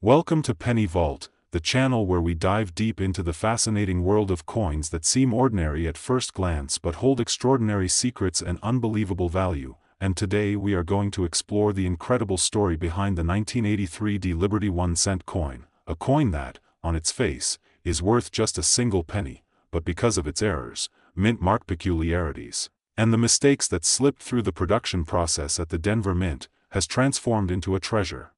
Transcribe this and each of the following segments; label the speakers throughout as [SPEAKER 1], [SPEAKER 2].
[SPEAKER 1] Welcome to Penny Vault, the channel where we dive deep into the fascinating world of coins that seem ordinary at first glance but hold extraordinary secrets and unbelievable value. And today we are going to explore the incredible story behind the 1983 D Liberty 1-cent coin, a coin that, on its face, is worth just a single penny, but because of its errors, mint mark peculiarities, and the mistakes that slipped through the production process at the Denver Mint, has transformed into a treasure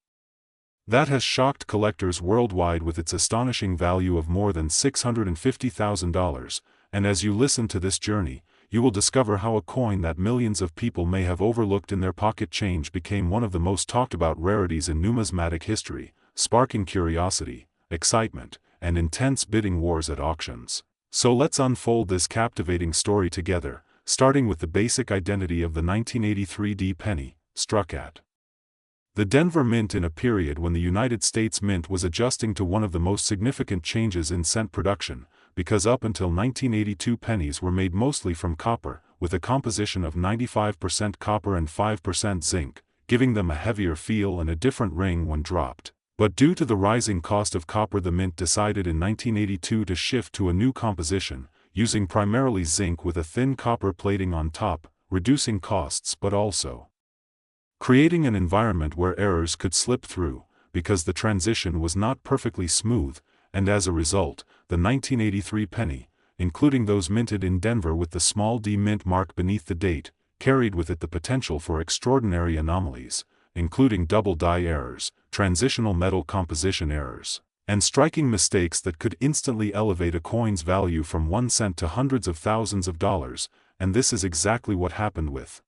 [SPEAKER 1] that has shocked collectors worldwide with its astonishing value of more than $650,000, and as you listen to this journey, you will discover how a coin that millions of people may have overlooked in their pocket change became one of the most talked about rarities in numismatic history, sparking curiosity, excitement, and intense bidding wars at auctions. So let's unfold this captivating story together, starting with the basic identity of the 1983 D penny, struck at the Denver Mint in a period when the United States Mint was adjusting to one of the most significant changes in cent production, because up until 1982 pennies were made mostly from copper, with a composition of 95% copper and 5% zinc, giving them a heavier feel and a different ring when dropped. But due to the rising cost of copper, the Mint decided in 1982 to shift to a new composition, using primarily zinc with a thin copper plating on top, reducing costs but also creating an environment where errors could slip through, because the transition was not perfectly smooth, and as a result, the 1983 penny, including those minted in Denver with the small d mint mark beneath the date, carried with it the potential for extraordinary anomalies, including double die errors, transitional metal composition errors, and striking mistakes that could instantly elevate a coin's value from 1 cent to hundreds of thousands of dollars, and this is exactly what happened with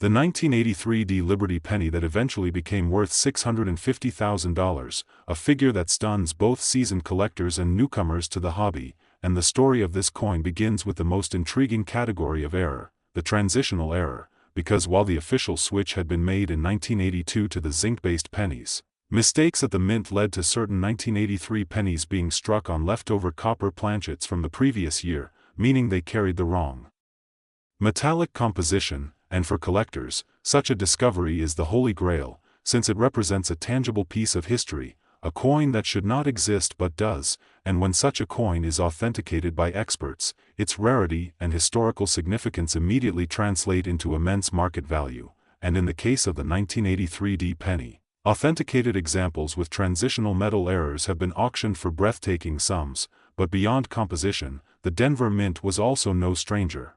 [SPEAKER 1] the 1983 D Liberty penny that eventually became worth $650,000, a figure that stuns both seasoned collectors and newcomers to the hobby. And the story of this coin begins with the most intriguing category of error, the transitional error, because while the official switch had been made in 1982 to the zinc-based pennies, mistakes at the mint led to certain 1983 pennies being struck on leftover copper planchets from the previous year, meaning they carried the wrong metallic composition. And for collectors, such a discovery is the holy grail, since it represents a tangible piece of history, a coin that should not exist but does, and when such a coin is authenticated by experts, its rarity and historical significance immediately translate into immense market value, and in the case of the 1983 D penny, authenticated examples with transitional metal errors have been auctioned for breathtaking sums, but beyond composition, the Denver Mint was also no stranger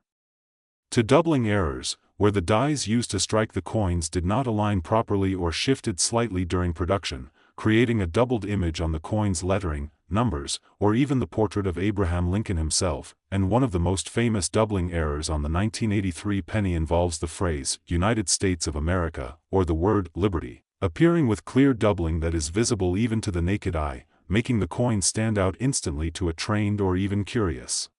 [SPEAKER 1] to doubling errors, where the dies used to strike the coins did not align properly or shifted slightly during production, creating a doubled image on the coin's lettering, numbers, or even the portrait of Abraham Lincoln himself. And one of the most famous doubling errors on the 1983 penny involves the phrase, United States of America, or the word, liberty, appearing with clear doubling that is visible even to the naked eye, making the coin stand out instantly to a trained or even curious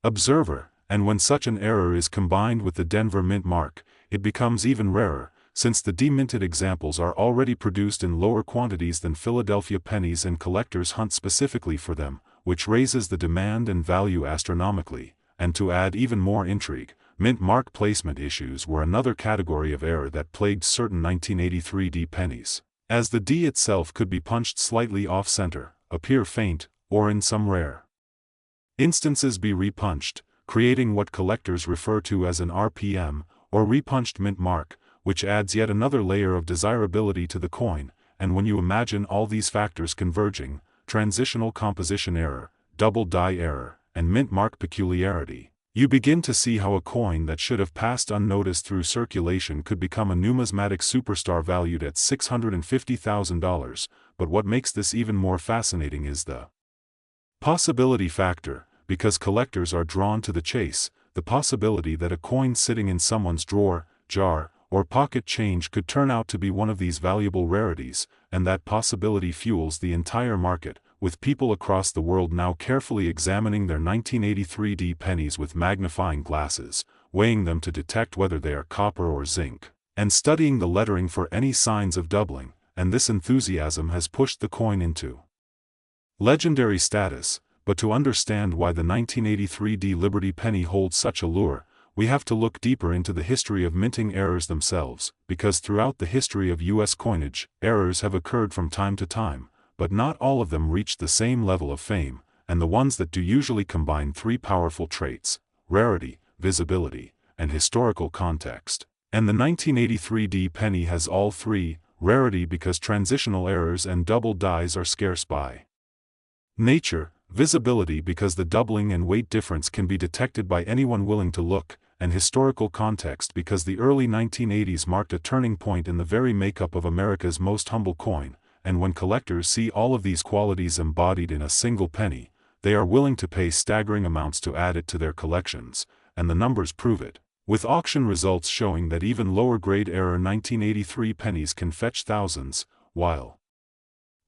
[SPEAKER 1] observer. And when such an error is combined with the Denver Mint mark, it becomes even rarer, since the deminted examples are already produced in lower quantities than Philadelphia pennies and collectors hunt specifically for them, which raises the demand and value astronomically. And to add even more intrigue, mint mark placement issues were another category of error that plagued certain 1983 D pennies, as the D itself could be punched slightly off-center, appear faint, or in some rare instances be repunched, creating what collectors refer to as an RPM, or repunched mint mark, which adds yet another layer of desirability to the coin. And when you imagine all these factors converging, transitional composition error, double die error, and mint mark peculiarity, you begin to see how a coin that should have passed unnoticed through circulation could become a numismatic superstar valued at $650,000. But what makes this even more fascinating is the possibility factor. Because collectors are drawn to the chase, the possibility that a coin sitting in someone's drawer, jar, or pocket change could turn out to be one of these valuable rarities, and that possibility fuels the entire market, with people across the world now carefully examining their 1983 D pennies with magnifying glasses, weighing them to detect whether they are copper or zinc, and studying the lettering for any signs of doubling. And this enthusiasm has pushed the coin into legendary status. But to understand why the 1983 D Liberty penny holds such allure, we have to look deeper into the history of minting errors themselves, because throughout the history of U.S. coinage, errors have occurred from time to time, but not all of them reach the same level of fame, and the ones that do usually combine three powerful traits: rarity, visibility, and historical context. And the 1983D penny has all three: rarity because transitional errors and double dies are scarce by nature, visibility because the doubling and weight difference can be detected by anyone willing to look, and historical context because the early 1980s marked a turning point in the very makeup of America's most humble coin, and when collectors see all of these qualities embodied in a single penny, they are willing to pay staggering amounts to add it to their collections, and the numbers prove it, with auction results showing that even lower-grade error 1983 pennies can fetch thousands, while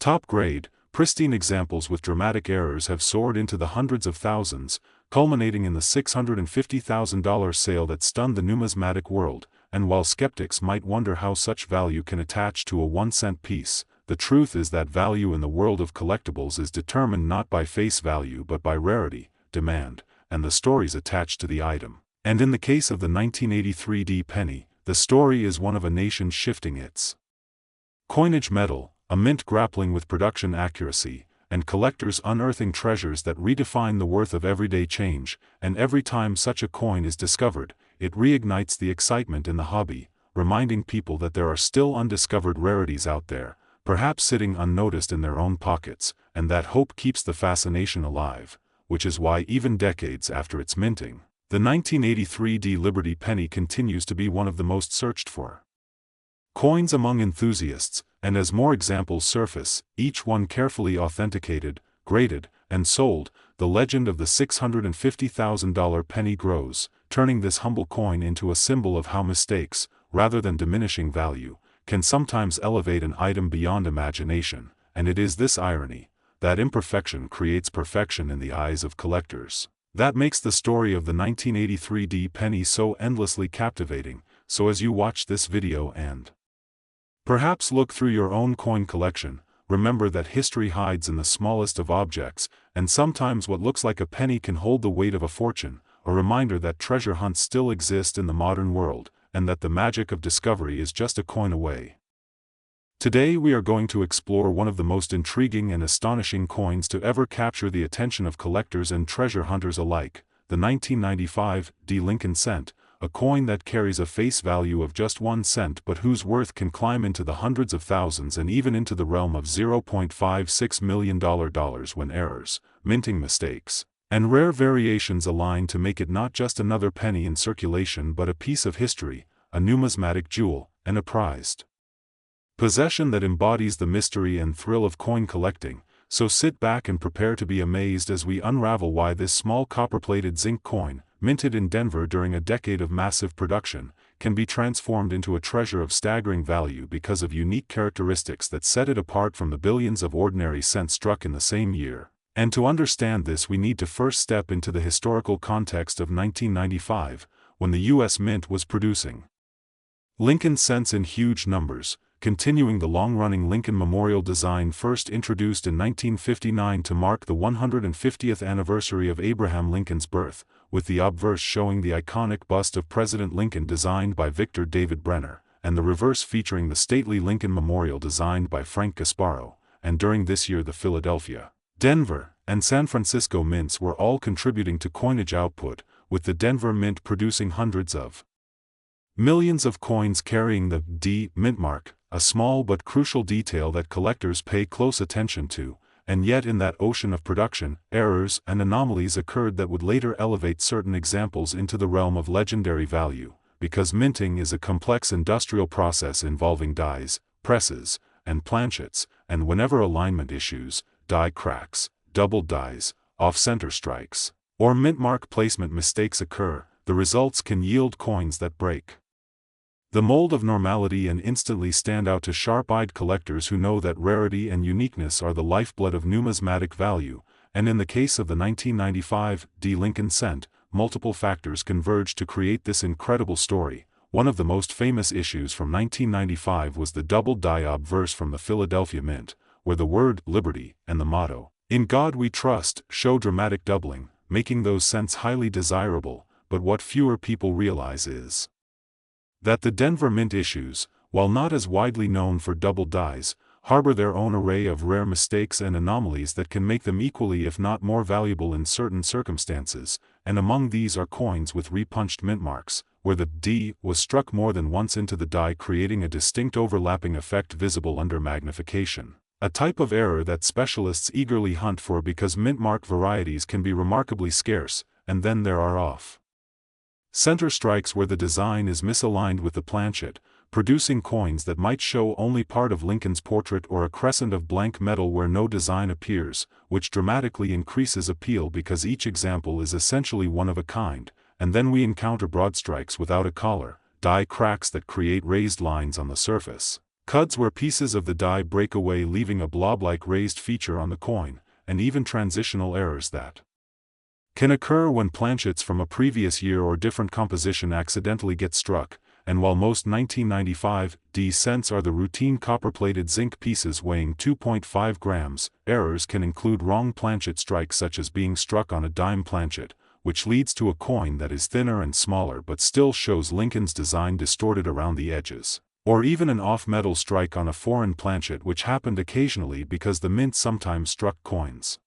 [SPEAKER 1] top-grade, pristine examples with dramatic errors have soared into the hundreds of thousands, culminating in the $650,000 sale that stunned the numismatic world. And while skeptics might wonder how such value can attach to a 1-cent piece, the truth is that value in the world of collectibles is determined not by face value but by rarity, demand, and the stories attached to the item. And in the case of the 1983D penny, the story is one of a nation shifting its coinage metal, a mint grappling with production accuracy, and collectors unearthing treasures that redefine the worth of everyday change. And every time such a coin is discovered, it reignites the excitement in the hobby, reminding people that there are still undiscovered rarities out there, perhaps sitting unnoticed in their own pockets, and that hope keeps the fascination alive, which is why even decades after its minting, the 1983D Liberty penny continues to be one of the most searched for coins among enthusiasts. And as more examples surface, each one carefully authenticated, graded, and sold, the legend of the $650,000 penny grows, turning this humble coin into a symbol of how mistakes, rather than diminishing value, can sometimes elevate an item beyond imagination. And it is this irony, that imperfection creates perfection in the eyes of collectors, that makes the story of the 1983D penny so endlessly captivating. So as you watch this video and perhaps look through your own coin collection, remember that history hides in the smallest of objects, and sometimes what looks like a penny can hold the weight of a fortune, a reminder that treasure hunts still exist in the modern world, and that the magic of discovery is just a coin away. Today we are going to explore one of the most intriguing and astonishing coins to ever capture the attention of collectors and treasure hunters alike, the 1995D Lincoln cent, a coin that carries a face value of just 1 cent but whose worth can climb into the hundreds of thousands and even into the realm of $0.56 million when errors, minting mistakes, and rare variations align to make it not just another penny in circulation but a piece of history, a numismatic jewel, and a prized possession that embodies the mystery and thrill of coin collecting. So sit back and prepare to be amazed as we unravel why this small copper-plated zinc coin, minted in Denver during a decade of massive production, can be transformed into a treasure of staggering value because of unique characteristics that set it apart from the billions of ordinary cents struck in the same year. And to understand this we need to first step into the historical context of 1995, when the U.S. Mint was producing Lincoln cents in huge numbers, continuing the long-running Lincoln Memorial design first introduced in 1959 to mark the 150th anniversary of Abraham Lincoln's birth, with the obverse showing the iconic bust of President Lincoln designed by Victor David Brenner, and the reverse featuring the stately Lincoln Memorial designed by Frank Gasparo. And during this year the Philadelphia, Denver, and San Francisco mints were all contributing to coinage output, with the Denver Mint producing hundreds of millions of coins carrying the D mint mark, a small but crucial detail that collectors pay close attention to. And yet in that ocean of production, errors and anomalies occurred that would later elevate certain examples into the realm of legendary value, because minting is a complex industrial process involving dies, presses, and planchets, and whenever alignment issues, die cracks, double dies, off-center strikes, or mint mark placement mistakes occur, the results can yield coins that break the mold of normality and instantly stand out to sharp-eyed collectors who know that rarity and uniqueness are the lifeblood of numismatic value. And in the case of the 1995D Lincoln cent, multiple factors converged to create this incredible story. One of the most famous issues from 1995 was the double die obverse from the Philadelphia Mint, where the word "Liberty" and the motto, "In God We Trust," show dramatic doubling, making those cents highly desirable. but what fewer people realize is that the Denver Mint issues, while not as widely known for double dies, harbor their own array of rare mistakes and anomalies that can make them equally if not more valuable in certain circumstances, and among these are coins with repunched mint marks, where the D was struck more than once into the die, creating a distinct overlapping effect visible under magnification. A type of error that specialists eagerly hunt for because mint mark varieties can be remarkably scarce, and then there are off-center strikes where the design is misaligned with the planchet, producing coins that might show only part of Lincoln's portrait or a crescent of blank metal where no design appears, which dramatically increases appeal because each example is essentially one of a kind, and then we encounter broad strikes without a collar, die cracks that create raised lines on the surface, cuts where pieces of the die break away leaving a blob-like raised feature on the coin, and even transitional errors that can occur when planchets from a previous year or different composition accidentally get struck. And while most 1995 D cents are the routine copper-plated zinc pieces weighing 2.5 grams, errors can include wrong planchet strikes such as being struck on a dime planchet, which leads to a coin that is thinner and smaller but still shows Lincoln's design distorted around the edges, or even an off-metal strike on a foreign planchet, which happened occasionally because the mint sometimes struck coins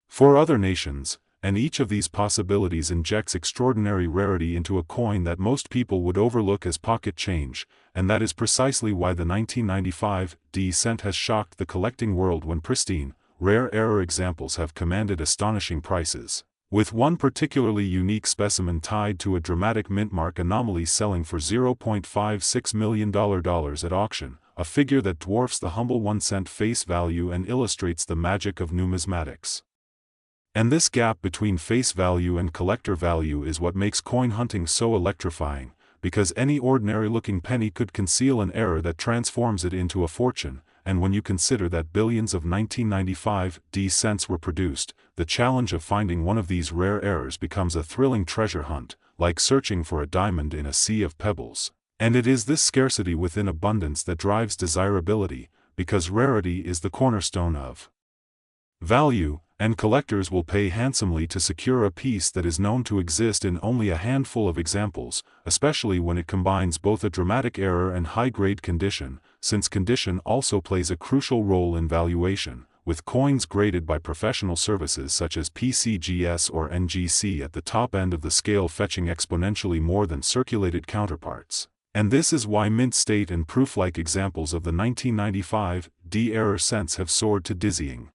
[SPEAKER 1] for other nations, and each of these possibilities injects extraordinary rarity into a coin that most people would overlook as pocket change, and that is precisely why the 1995 D cent has shocked the collecting world when pristine, rare error examples have commanded astonishing prices, with one particularly unique specimen tied to a dramatic mint mark anomaly selling for $0.56 million at auction, a figure that dwarfs the humble 1-cent face value and illustrates the magic of numismatics. And this gap between face value and collector value is what makes coin hunting so electrifying, because any ordinary-looking penny could conceal an error that transforms it into a fortune, and when you consider that billions of 1995 D cents were produced, the challenge of finding one of these rare errors becomes a thrilling treasure hunt, like searching for a diamond in a sea of pebbles. And it is this scarcity within abundance that drives desirability, because rarity is the cornerstone of value, and collectors will pay handsomely to secure a piece that is known to exist in only a handful of examples, especially when it combines both a dramatic error and high-grade condition, since condition also plays a crucial role in valuation, with coins graded by professional services such as PCGS or NGC at the top end of the scale fetching exponentially more than circulated counterparts. And this is why mint state and proof-like examples of the 1995 D error cents have soared to dizzying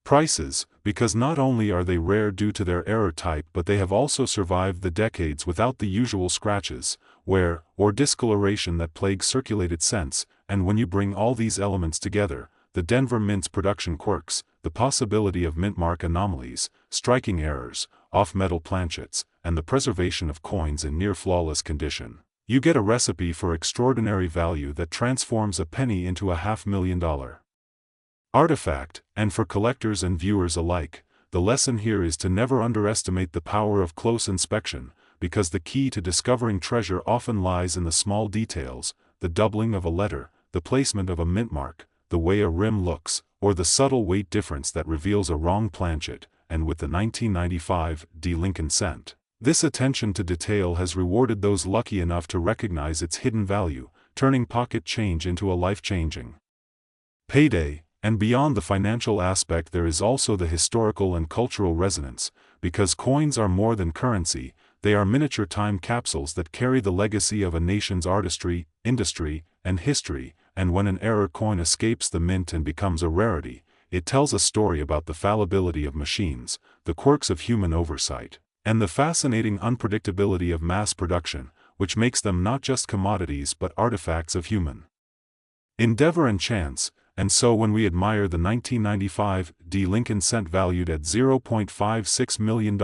[SPEAKER 1] prices, because not only are they rare due to their error type, but they have also survived the decades without the usual scratches, wear, or discoloration that plague circulated cents. And when you bring all these elements together, the Denver Mint's production quirks, the possibility of mint mark anomalies, striking errors, off-metal planchets, and the preservation of coins in near-flawless condition, you get a recipe for extraordinary value that transforms a penny into a $500,000 artifact. And for collectors and viewers alike, the lesson here is to never underestimate the power of close inspection, because the key to discovering treasure often lies in the small details, the doubling of a letter, the placement of a mint mark, the way a rim looks, or the subtle weight difference that reveals a wrong planchet. And with the 1995 D Lincoln cent, this attention to detail has rewarded those lucky enough to recognize its hidden value, turning pocket change into a life-changing payday. And beyond the financial aspect, there is also the historical and cultural resonance, because coins are more than currency, they are miniature time capsules that carry the legacy of a nation's artistry, industry, and history. And when an error coin escapes the mint and becomes a rarity, it tells a story about the fallibility of machines, the quirks of human oversight, and the fascinating unpredictability of mass production, which makes them not just commodities but artifacts of human endeavor and chance. And so when we admire the 1995 D Lincoln cent valued at $0.56 million,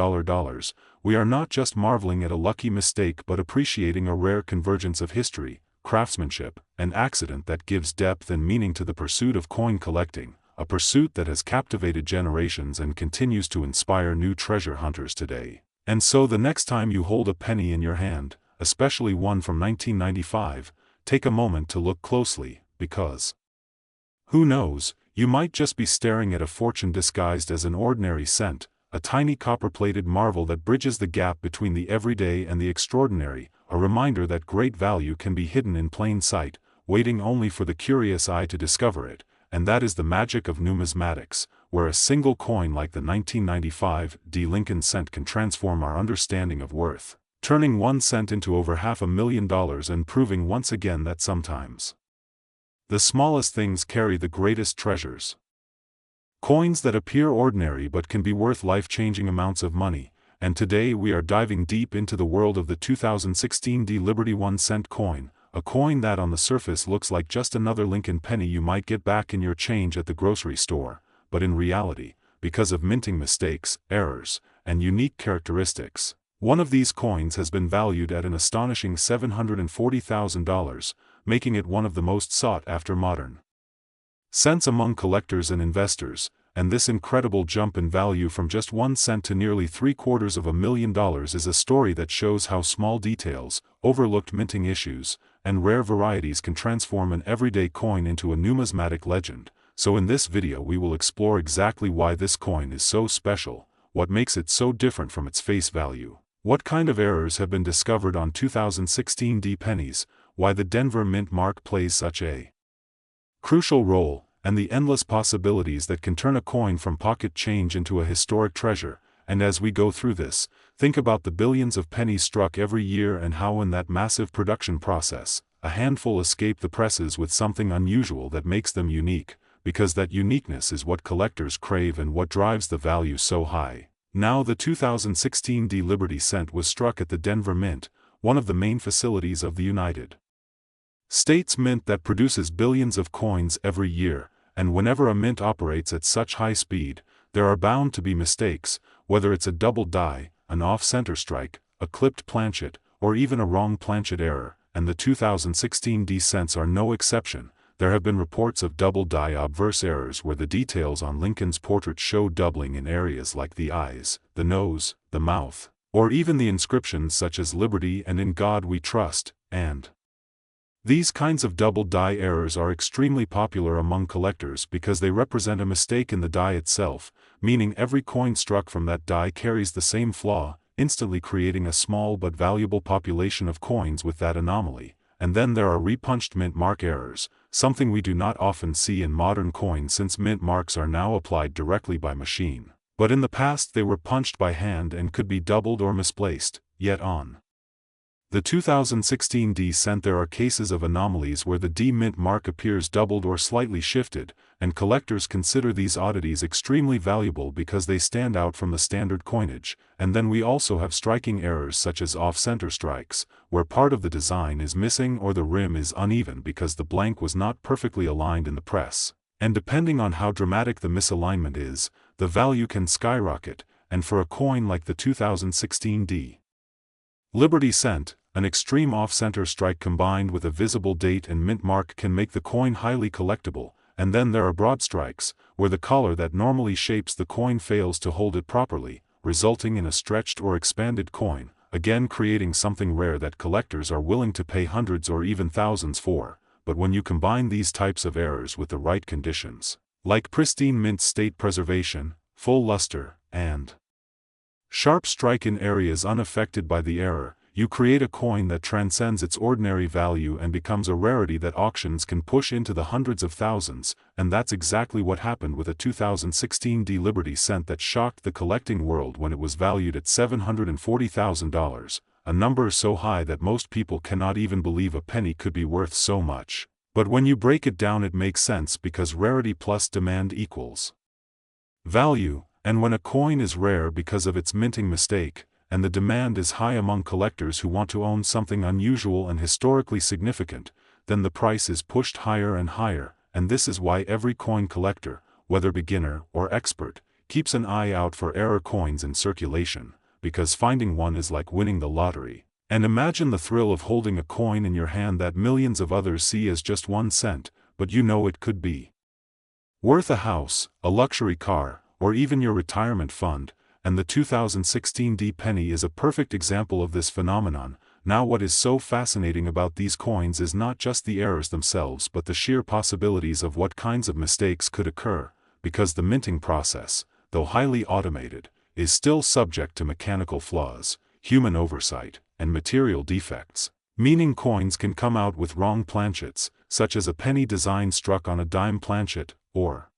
[SPEAKER 1] we are not just marveling at a lucky mistake but appreciating a rare convergence of history, craftsmanship, and accident that gives depth and meaning to the pursuit of coin collecting, a pursuit that has captivated generations and continues to inspire new treasure hunters today. And so the next time you hold a penny in your hand, especially one from 1995, take a moment to look closely, because who knows, you might just be staring at a fortune disguised as an ordinary cent, a tiny copper-plated marvel that bridges the gap between the everyday and the extraordinary, a reminder that great value can be hidden in plain sight, waiting only for the curious eye to discover it. And that is the magic of numismatics, where a single coin like the 1995 D. Lincoln cent can transform our understanding of worth, turning 1 cent into over $500,000 and proving once again that sometimes the smallest things carry the greatest treasures. Coins that appear ordinary but can be worth life-changing amounts of money, and today we are diving deep into the world of the 2016 D. Liberty 1 cent coin, a coin that on the surface looks like just another Lincoln penny you might get back in your change at the grocery store, but in reality, because of minting mistakes, errors, and unique characteristics, one of these coins has been valued at an astonishing $740,000, making it one of the most sought-after modern cents among collectors and investors. And this incredible jump in value from just 1 cent to nearly $750,000 is a story that shows how small details, overlooked minting issues, and rare varieties can transform an everyday coin into a numismatic legend. So in this video we will explore exactly why this coin is so special, what makes it so different from its face value, what kind of errors have been discovered on 2016 D pennies, why the Denver Mint mark plays such a crucial role, and the endless possibilities that can turn a coin from pocket change into a historic treasure. And as we go through this, think about the billions of pennies struck every year and how in that massive production process, a handful escape the presses with something unusual that makes them unique, because that uniqueness is what collectors crave and what drives the value so high. Now the 2016 D. Liberty cent was struck at the Denver Mint, one of the main facilities of the United States Mint that produces billions of coins every year. And whenever a mint operates at such high speed, there are bound to be mistakes, whether it's a double die, an off-center strike, a clipped planchet, or even a wrong planchet error, and the 2016 D cents are no exception. There have been reports of double die obverse errors where the details on Lincoln's portrait show doubling in areas like the eyes, the nose, the mouth, or even the inscriptions such as Liberty and In God We Trust, and these kinds of double die errors are extremely popular among collectors because they represent a mistake in the die itself, meaning every coin struck from that die carries the same flaw, instantly creating a small but valuable population of coins with that anomaly. And then there are repunched mint mark errors, something we do not often see in modern coins since mint marks are now applied directly by machine. But in the past they were punched by hand and could be doubled or misplaced, yet on the 2016 D cent there are cases of anomalies where the D mint mark appears doubled or slightly shifted, and collectors consider these oddities extremely valuable because they stand out from the standard coinage. And then we also have striking errors such as off-center strikes, where part of the design is missing or the rim is uneven because the blank was not perfectly aligned in the press. And depending on how dramatic the misalignment is, the value can skyrocket, and for a coin like the 2016 D. Liberty cent, an extreme off-center strike combined with a visible date and mint mark can make the coin highly collectible. And then there are broad strikes, where the collar that normally shapes the coin fails to hold it properly, resulting in a stretched or expanded coin, again creating something rare that collectors are willing to pay hundreds or even thousands for. But when you combine these types of errors with the right conditions, like pristine mint state preservation, full luster, and sharp strike in areas unaffected by the error, you create a coin that transcends its ordinary value and becomes a rarity that auctions can push into the hundreds of thousands. And that's exactly what happened with a 2016 D. Liberty cent that shocked the collecting world when it was valued at $740,000, a number so high that most people cannot even believe a penny could be worth so much. But when you break it down it makes sense because rarity plus demand equals value. And when a coin is rare because of its minting mistake, and the demand is high among collectors who want to own something unusual and historically significant, then the price is pushed higher and higher. And this is why every coin collector, whether beginner or expert, keeps an eye out for error coins in circulation, because finding one is like winning the lottery. And imagine the thrill of holding a coin in your hand that millions of others see as just 1 cent, but you know it could be worth a house, a luxury car, or even your retirement fund. And the 2016 D penny is a perfect example of this phenomenon. Now what is so fascinating about these coins is not just the errors themselves but the sheer possibilities of what kinds of mistakes could occur, because the minting process, though highly automated, is still subject to mechanical flaws, human oversight, and material defects. Meaning coins can come out with wrong planchets, such as a penny design struck on a dime planchet, or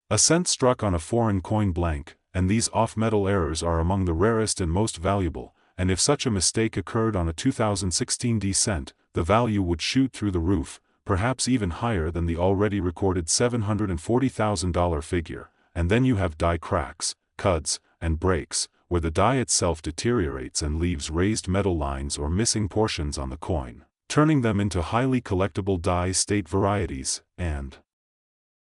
[SPEAKER 1] a cent struck on a foreign coin blank, and these off-metal errors are among the rarest and most valuable, and if such a mistake occurred on a 2016 D cent, the value would shoot through the roof, perhaps even higher than the already recorded $740,000 figure, and then you have die cracks, cuts, and breaks, where the die itself deteriorates and leaves raised metal lines or missing portions on the coin, turning them into highly collectible die state varieties, and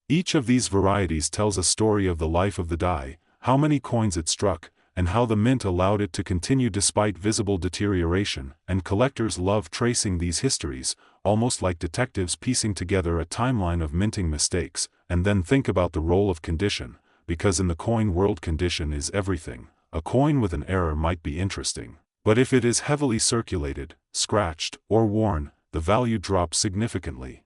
[SPEAKER 1] each of these varieties tells a story of the life of the die, how many coins it struck, and how the mint allowed it to continue despite visible deterioration, and collectors love tracing these histories, almost like detectives piecing together a timeline of minting mistakes, and then think about the role of condition, because in the coin world condition is everything. A coin with an error might be interesting, but if it is heavily circulated, scratched, or worn, the value drops significantly.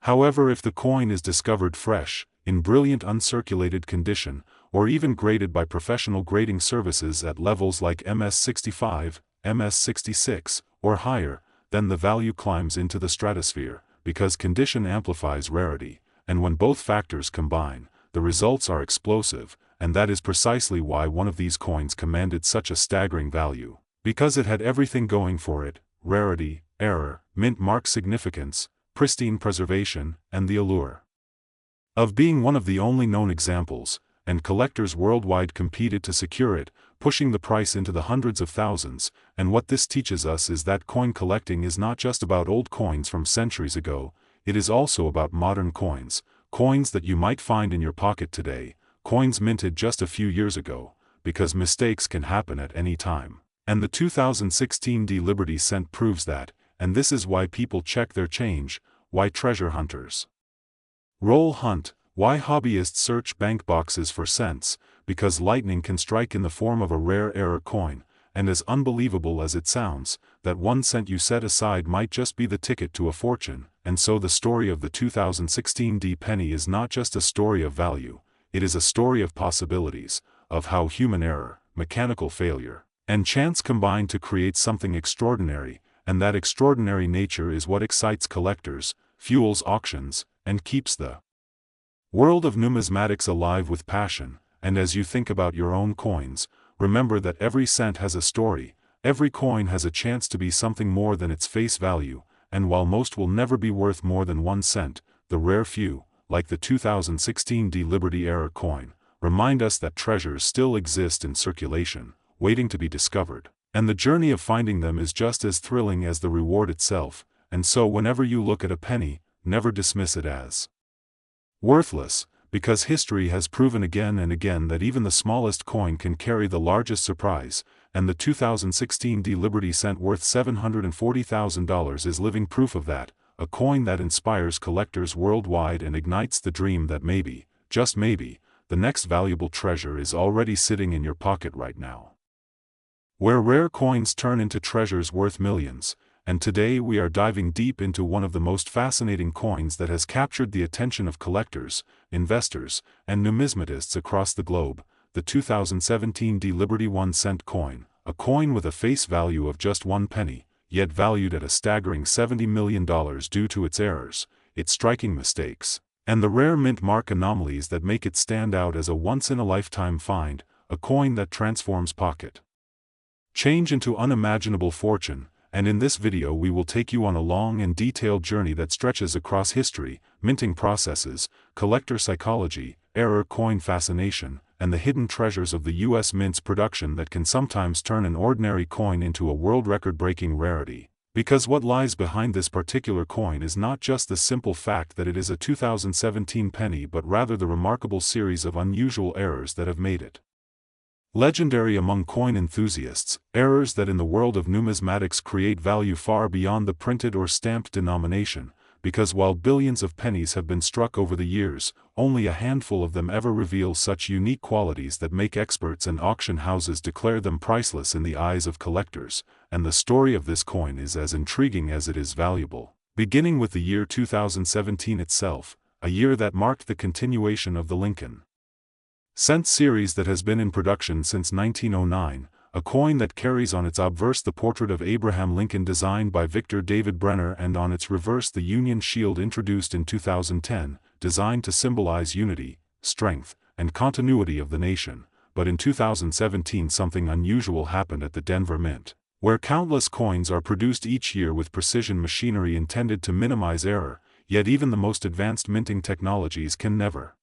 [SPEAKER 1] However, if the coin is discovered fresh, in brilliant uncirculated condition, or even graded by professional grading services at levels like MS65, MS66, or higher, then the value climbs into the stratosphere, because condition amplifies rarity, and when both factors combine, the results are explosive, and that is precisely why one of these coins commanded such a staggering value, because it had everything going for it: rarity, error, mint mark significance, pristine preservation, and the allure of being one of the only known examples, and collectors worldwide competed to secure it, pushing the price into the hundreds of thousands. And what this teaches us is that coin collecting is not just about old coins from centuries ago, it is also about modern coins, coins that you might find in your pocket today, coins minted just a few years ago, because mistakes can happen at any time. And the 2016 D Liberty cent proves that, and this is why people check their change, why treasure hunters roll hunt, why hobbyists search bank boxes for cents, because lightning can strike in the form of a rare error coin, and as unbelievable as it sounds, that 1 cent you set aside might just be the ticket to a fortune. And so the story of the 2016 D penny is not just a story of value, it is a story of possibilities, of how human error, mechanical failure, and chance combine to create something extraordinary, and that extraordinary nature is what excites collectors, fuels auctions, and keeps the world of numismatics alive with passion. And as you think about your own coins, remember that every cent has a story, every coin has a chance to be something more than its face value, and while most will never be worth more than 1 cent, the rare few, like the 2016 D Liberty era coin, remind us that treasures still exist in circulation, waiting to be discovered, and the journey of finding them is just as thrilling as the reward itself. And so whenever you look at a penny, never dismiss it as worthless, because history has proven again and again that even the smallest coin can carry the largest surprise, and the 2016 D Liberty cent worth $740,000 is living proof of that, a coin that inspires collectors worldwide and ignites the dream that maybe, just maybe, the next valuable treasure is already sitting in your pocket right now. Where rare coins turn into treasures worth millions. And today we are diving deep into one of the most fascinating coins that has captured the attention of collectors, investors, and numismatists across the globe, the 2017 D Liberty 1 cent coin, a coin with a face value of just 1 penny, yet valued at a staggering $70 million due to its errors, its striking mistakes, and the rare mint mark anomalies that make it stand out as a once-in-a-lifetime find, a coin that transforms pocket change into unimaginable fortune. And in this video we will take you on a long and detailed journey that stretches across history, minting processes, collector psychology, error coin fascination, and the hidden treasures of the U.S. Mint's production that can sometimes turn an ordinary coin into a world record-breaking rarity. Because what lies behind this particular coin is not just the simple fact that it is a 2017 penny, but rather the remarkable series of unusual errors that have made it legendary among coin enthusiasts, errors that in the world of numismatics create value far beyond the printed or stamped denomination, because while billions of pennies have been struck over the years, only a handful of them ever reveal such unique qualities that make experts and auction houses declare them priceless in the eyes of collectors. And the story of this coin is as intriguing as it is valuable, beginning with the year 2017 itself, a year that marked the continuation of the Lincoln Cent series that has been in production since 1909, a coin that carries on its obverse the portrait of Abraham Lincoln designed by Victor David Brenner and on its reverse the Union Shield introduced in 2010, designed to symbolize unity, strength, and continuity of the nation. But in 2017 something unusual happened at the Denver Mint, where countless coins are produced each year with precision machinery intended to minimize error, yet even the most advanced minting technologies can never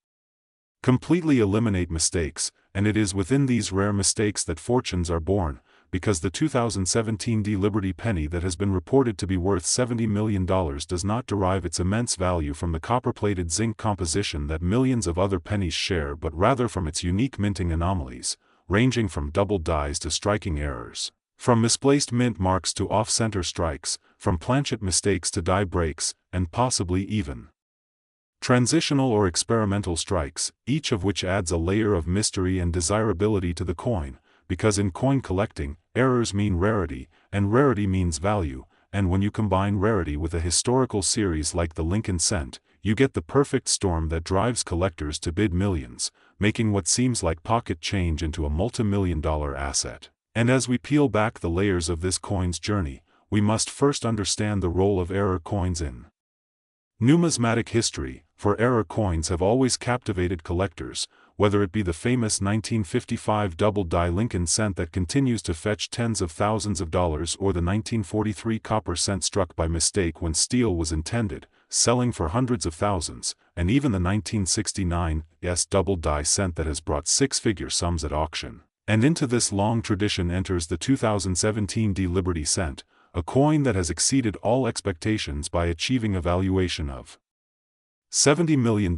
[SPEAKER 1] completely eliminate mistakes, and it is within these rare mistakes that fortunes are born, because the 2017 Liberty penny that has been reported to be worth $70 million does not derive its immense value from the copper-plated zinc composition that millions of other pennies share but rather from its unique minting anomalies, ranging from doubled dies to striking errors, from misplaced mint marks to off-center strikes, from planchet mistakes to die breaks, and possibly even transitional or experimental strikes, each of which adds a layer of mystery and desirability to the coin, because in coin collecting, errors mean rarity, and rarity means value, and when you combine rarity with a historical series like the Lincoln Cent, you get the perfect storm that drives collectors to bid millions, making what seems like pocket change into a multi-million-dollar asset. And as we peel back the layers of this coin's journey, we must first understand the role of error coins in numismatic history, for error coins have always captivated collectors, whether it be the famous 1955 double-die Lincoln Cent that continues to fetch tens of thousands of dollars or the 1943 copper cent struck by mistake when steel was intended, selling for hundreds of thousands, and even the 1969 double-die cent that has brought six-figure sums at auction. And into this long tradition enters the 2017 Liberty Cent, a coin that has exceeded all expectations by achieving a valuation of $70 million,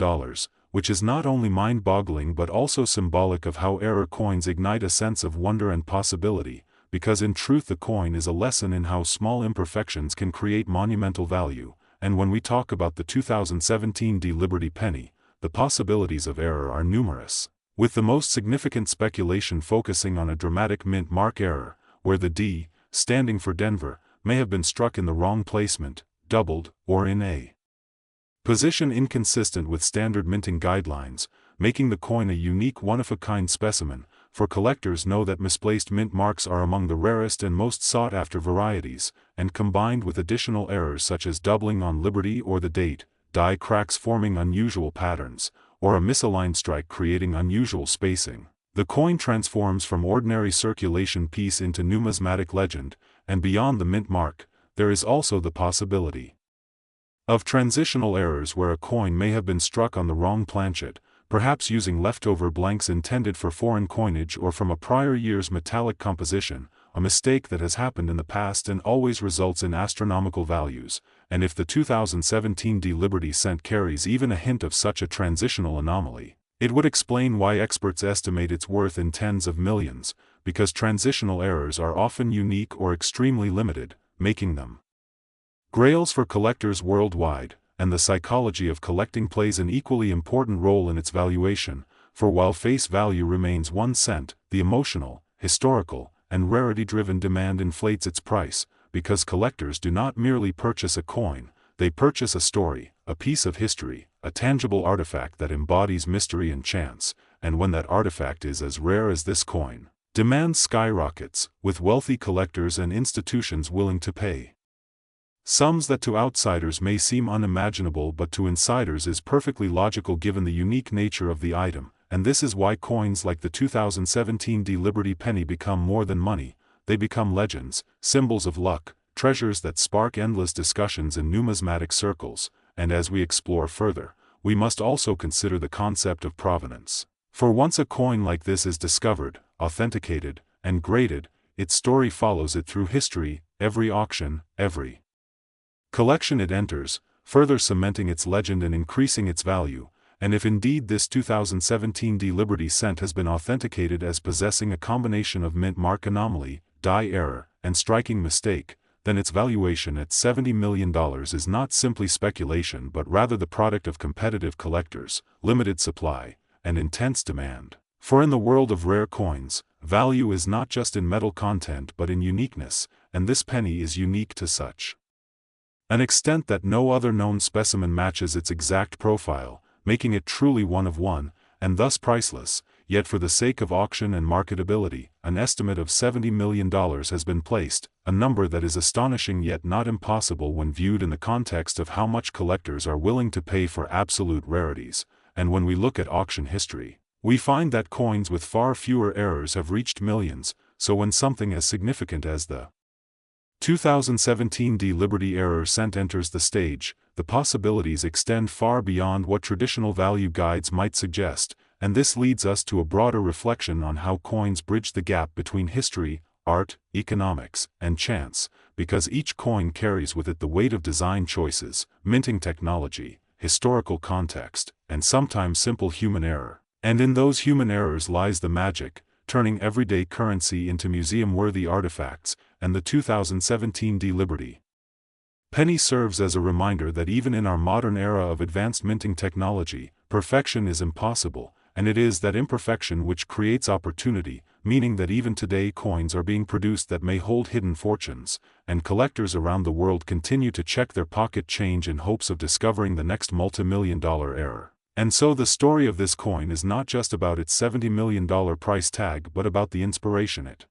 [SPEAKER 1] which is not only mind-boggling but also symbolic of how error coins ignite a sense of wonder and possibility, because in truth the coin is a lesson in how small imperfections can create monumental value, and when we talk about the 2017 Liberty penny, the possibilities of error are numerous, with the most significant speculation focusing on a dramatic mint mark error, where the D, standing for Denver, may have been struck in the wrong placement, doubled, or in a position inconsistent with standard minting guidelines, making the coin a unique one-of-a-kind specimen, for collectors know that misplaced mint marks are among the rarest and most sought-after varieties, and combined with additional errors such as doubling on Liberty or the date, die cracks forming unusual patterns, or a misaligned strike creating unusual spacing, the coin transforms from ordinary circulation piece into numismatic legend, and beyond the mint mark, there is also the possibility of transitional errors where a coin may have been struck on the wrong planchet, perhaps using leftover blanks intended for foreign coinage or from a prior year's metallic composition, a mistake that has happened in the past and always results in astronomical values, and if the 2017 Liberty Cent carries even a hint of such a transitional anomaly, it would explain why experts estimate its worth in tens of millions, because transitional errors are often unique or extremely limited, making them grails for collectors worldwide, and the psychology of collecting plays an equally important role in its valuation, for while face value remains 1 cent, the emotional, historical, and rarity-driven demand inflates its price, because collectors do not merely purchase a coin, they purchase a story, a piece of history, a tangible artifact that embodies mystery and chance, and when that artifact is as rare as this coin, demand skyrockets, with wealthy collectors and institutions willing to pay sums that to outsiders may seem unimaginable but to insiders is perfectly logical given the unique nature of the item, and this is why coins like the 2017 Liberty penny become more than money, they become legends, symbols of luck, treasures that spark endless discussions in numismatic circles, and as we explore further, we must also consider the concept of provenance. For once a coin like this is discovered, authenticated, and graded, its story follows it through history, every auction, every collection it enters, further cementing its legend and increasing its value, and if indeed this 2017 Liberty Cent has been authenticated as possessing a combination of mint mark anomaly, die error, and striking mistake, then its valuation at $70 million is not simply speculation but rather the product of competitive collectors, limited supply, and intense demand. For in the world of rare coins, value is not just in metal content but in uniqueness, and this penny is unique to such an extent that no other known specimen matches its exact profile, making it truly one of one, and thus priceless, yet for the sake of auction and marketability, an estimate of $70 million has been placed, a number that is astonishing yet not impossible when viewed in the context of how much collectors are willing to pay for absolute rarities. And when we look at auction history, we find that coins with far fewer errors have reached millions, so when something as significant as the 2017 Liberty error cent enters the stage, the possibilities extend far beyond what traditional value guides might suggest, and this leads us to a broader reflection on how coins bridge the gap between history, art, economics, and chance, because each coin carries with it the weight of design choices, minting technology, historical context, and sometimes simple human error. And in those human errors lies the magic, turning everyday currency into museum-worthy artifacts, and the 2017 Liberty penny serves as a reminder that even in our modern era of advanced minting technology, perfection is impossible, and it is that imperfection which creates opportunity, meaning that even today coins are being produced that may hold hidden fortunes, and collectors around the world continue to check their pocket change in hopes of discovering the next multi-million-dollar error. And so the story of this coin is not just about its $70 million price tag but about the inspiration it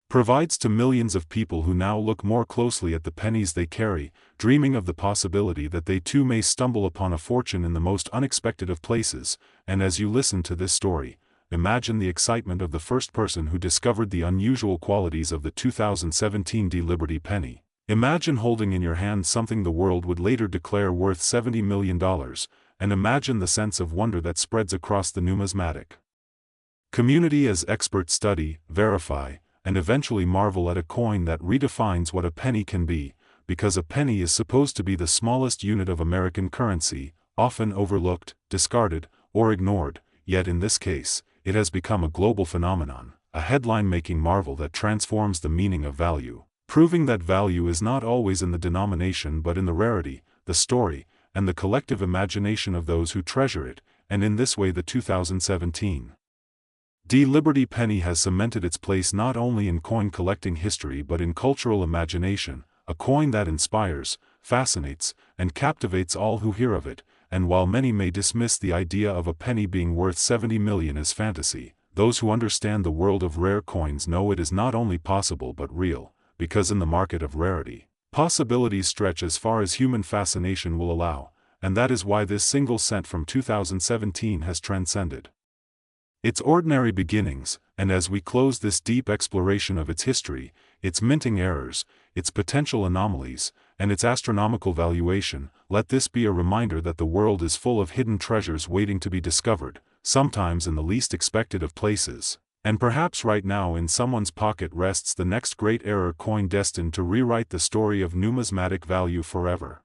[SPEAKER 1] provides to millions of people who now look more closely at the pennies they carry, dreaming of the possibility that they too may stumble upon a fortune in the most unexpected of places. And as you listen to this story, imagine the excitement of the first person who discovered the unusual qualities of the 2017 Liberty penny. Imagine holding in your hand something the world would later declare worth $70 million, and imagine the sense of wonder that spreads across the numismatic community as experts study, verify, and eventually marvel at a coin that redefines what a penny can be, because a penny is supposed to be the smallest unit of American currency, often overlooked, discarded, or ignored, yet in this case, it has become a global phenomenon, a headline-making marvel that transforms the meaning of value, proving that value is not always in the denomination but in the rarity, the story, and the collective imagination of those who treasure it, and in this way the 2017 Liberty penny has cemented its place not only in coin collecting history but in cultural imagination, a coin that inspires, fascinates, and captivates all who hear of it. And while many may dismiss the idea of a penny being worth $70 million as fantasy, those who understand the world of rare coins know it is not only possible but real, because in the market of rarity, possibilities stretch as far as human fascination will allow, and that is why this single cent from 2017 has transcended its ordinary beginnings, and as we close this deep exploration of its history, its minting errors, its potential anomalies, and its astronomical valuation, let this be a reminder that the world is full of hidden treasures waiting to be discovered, sometimes in the least expected of places. And perhaps right now in someone's pocket rests the next great error coin destined to rewrite the story of numismatic value forever.